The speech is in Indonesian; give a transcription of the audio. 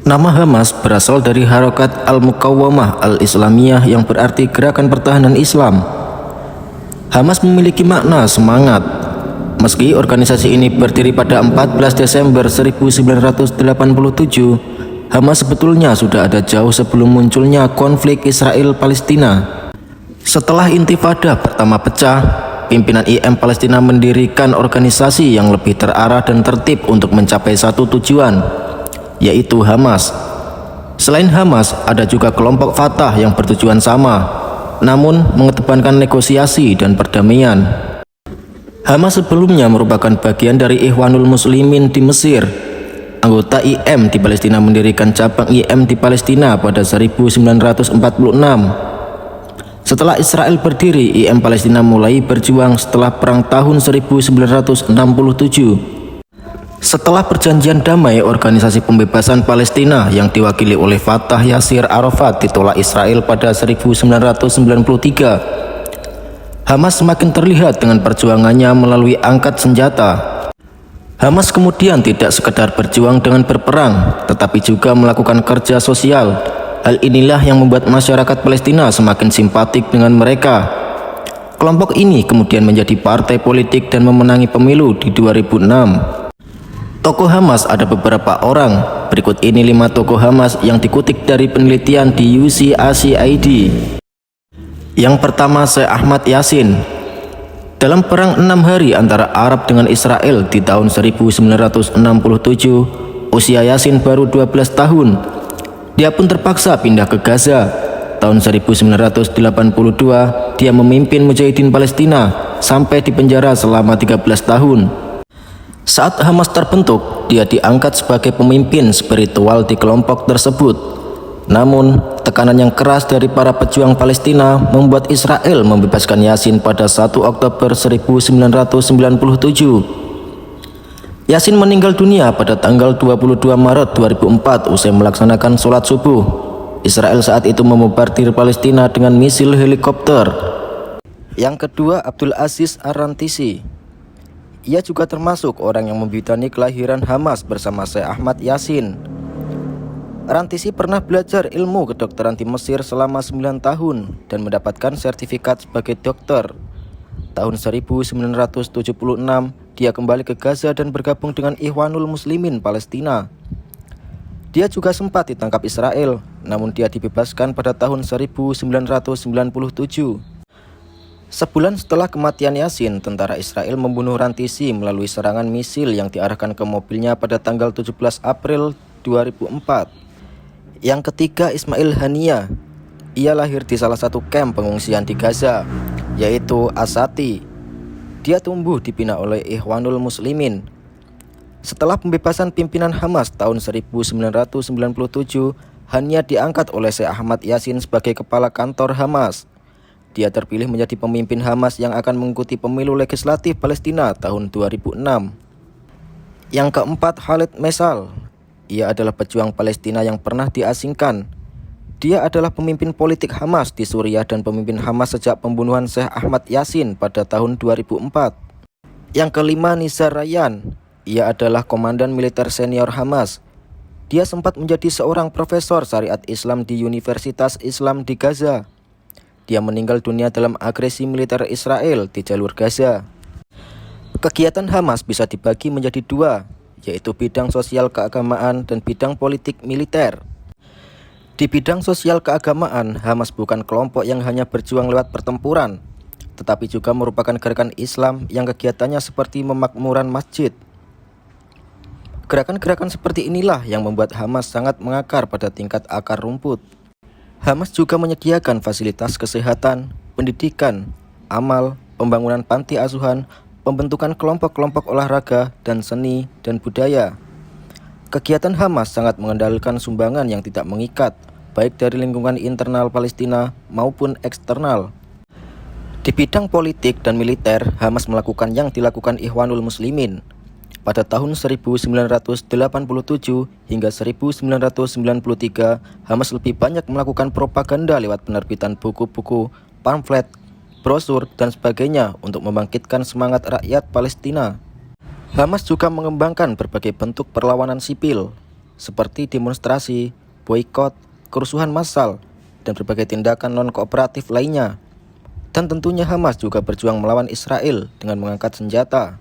Nama Hamas berasal dari Harokat Al-Muqawwamah Al-Islamiyah yang berarti Gerakan Pertahanan Islam. Hamas memiliki makna semangat. Meski organisasi ini berdiri pada 14 Desember 1987, Hamas sebetulnya sudah ada jauh sebelum munculnya konflik Israel-Palestina. Setelah Intifada pertama pecah, pimpinan IM Palestina mendirikan organisasi yang lebih terarah dan tertib untuk mencapai satu tujuan, yaitu Hamas. Selain Hamas, ada juga kelompok Fatah yang bertujuan sama, namun mengedepankan negosiasi dan perdamaian. Hamas sebelumnya merupakan bagian dari Ikhwanul Muslimin di Mesir. Anggota IM di Palestina mendirikan cabang IM di Palestina pada 1946. Setelah Israel berdiri, IM Palestina mulai berjuang setelah Perang tahun 1967. Setelah perjanjian damai, organisasi pembebasan Palestina yang diwakili oleh Fatah Yasir Arafat ditolak Israel pada 1993. Hamas semakin terlihat dengan perjuangannya melalui angkat senjata. Hamas kemudian tidak sekedar berjuang dengan berperang, tetapi juga melakukan kerja sosial. Hal inilah yang membuat masyarakat Palestina semakin simpatik dengan mereka. Kelompok ini kemudian menjadi partai politik dan memenangi pemilu di 2006. Tokoh Hamas ada beberapa orang. Berikut ini 5 tokoh Hamas yang dikutip dari penelitian di UCACID. Yang pertama, Syekh Ahmad Yasin. Dalam perang 6 hari antara Arab dengan Israel di tahun 1967, usia Yasin baru 12 tahun. Dia pun terpaksa pindah ke Gaza. Tahun 1982, dia memimpin Mujahidin Palestina sampai di penjara selama 13 tahun. Saat Hamas terbentuk, dia diangkat sebagai pemimpin spiritual di kelompok tersebut. Namun, tekanan yang keras dari para pejuang Palestina membuat Israel membebaskan Yasin pada 1 Oktober 1997. Yasin meninggal dunia pada tanggal 22 Maret 2004 usai melaksanakan sholat subuh. Israel saat itu membombardir Palestina dengan misil helikopter. Yang kedua, Abdul Aziz Ar-Rantisi. Ia juga termasuk orang yang membidani kelahiran Hamas bersama Syekh Ahmad Yasin. Rantisi pernah belajar ilmu kedokteran di Mesir selama 9 tahun dan mendapatkan sertifikat sebagai dokter. Tahun 1976, dia kembali ke Gaza dan bergabung dengan Ikhwanul Muslimin Palestina. Dia juga sempat ditangkap Israel, namun dia dibebaskan pada tahun 1997. Sebulan setelah kematian Yasin, tentara Israel membunuh Rantisi melalui serangan misil yang diarahkan ke mobilnya pada tanggal 17 April 2004. Yang ketiga, Ismail Haniyah. Ia lahir di salah satu kamp pengungsian di Gaza, yaitu Asati. Dia tumbuh dibina oleh Ikhwanul Muslimin. Setelah pembebasan pimpinan Hamas tahun 1997, Haniyah diangkat oleh Syekh Ahmad Yasin sebagai kepala kantor Hamas. Dia terpilih menjadi pemimpin Hamas yang akan mengikuti pemilu legislatif Palestina tahun 2006. Yang keempat, Khalid Mesal. Ia adalah pejuang Palestina yang pernah diasingkan. Dia adalah pemimpin politik Hamas di Suriah dan pemimpin Hamas sejak pembunuhan Syekh Ahmad Yasin pada tahun 2004. Yang kelima, Nizar Rayyan. Ia adalah komandan militer senior Hamas. Dia sempat menjadi seorang profesor syariat Islam di Universitas Islam di Gaza. Dia meninggal dunia dalam agresi militer Israel di jalur Gaza. Kegiatan Hamas bisa dibagi menjadi 2, yaitu bidang sosial keagamaan dan bidang politik militer. Di bidang sosial keagamaan, Hamas bukan kelompok yang hanya berjuang lewat pertempuran, tetapi juga merupakan gerakan Islam yang kegiatannya seperti memakmuran masjid. Gerakan-gerakan seperti inilah yang membuat Hamas sangat mengakar pada tingkat akar rumput. Hamas juga menyediakan fasilitas kesehatan, pendidikan, amal, pembangunan panti asuhan, pembentukan kelompok-kelompok olahraga dan seni dan budaya. Kegiatan Hamas sangat mengendalikan sumbangan yang tidak mengikat, baik dari lingkungan internal Palestina maupun eksternal. Di bidang politik dan militer, Hamas melakukan yang dilakukan Ikhwanul Muslimin. Pada tahun 1987 hingga 1993, Hamas lebih banyak melakukan propaganda lewat penerbitan buku-buku, pamflet, brosur, dan sebagainya untuk membangkitkan semangat rakyat Palestina. Hamas juga mengembangkan berbagai bentuk perlawanan sipil. seperti demonstrasi, boikot, kerusuhan massal, dan berbagai tindakan non-kooperatif lainnya. Dan tentunya Hamas juga berjuang melawan Israel dengan mengangkat senjata.